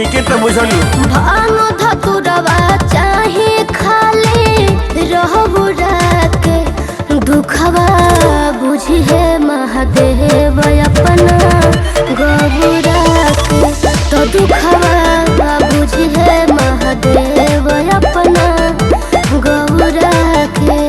ठीक है तो बुझलू। भांग धतुरवा चाहे खाले रहबो राके दुखवा बुझे महादेव अपना गबुरा के तो दुखवा बुझे महादेव अपना गबुरा के।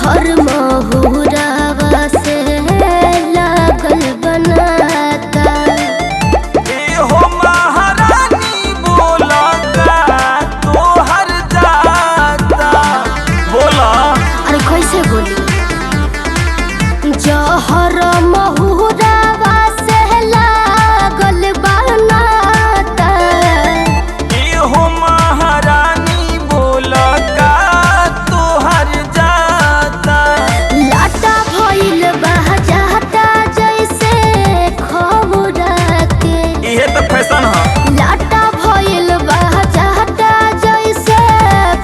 हर महुरावा से लागल बनाता हो महारानी बोला तो हर जाता बोला। अरे कैसे बोली जहर महुरावा से लागल बनाता हो महारानी बोला तो हर जाता। लाटा भइल बहजाता जैसे खबुरा के ये तो फैशन है। लाटा भइल बहजाता जैसे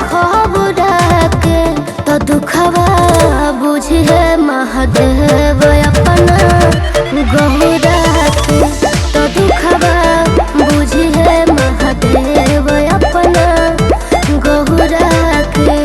खबुरा के तो दुखवा बुझे महादेव अपना गहुरा के तो दुखवा बुझे महादेव अपना गहुरा के।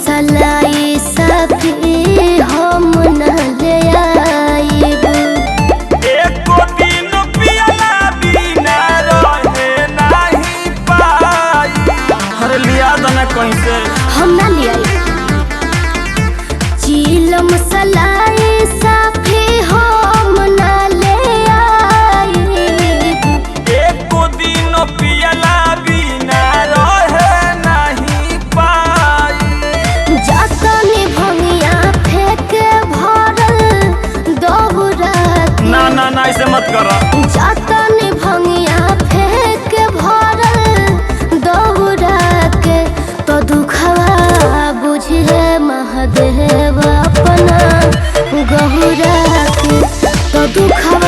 सलाई सभी हम न ले आइब एको दिन पियला बिना रहे नहीं पाई। हर लिया दना कहीं से हम ना ले आइब चीलम सलाई सभी हम न ले आइब एको दिन पियला बिना रहे नहीं पाई। जातनी भंगिया फेंक भरल दोहरा ना ना ना ऐसे मत करो। जातनी भंगिया फेंक भरल दोहरा के तो दुखवा बुझे महादेव अपना गहुरा के तो दुखवा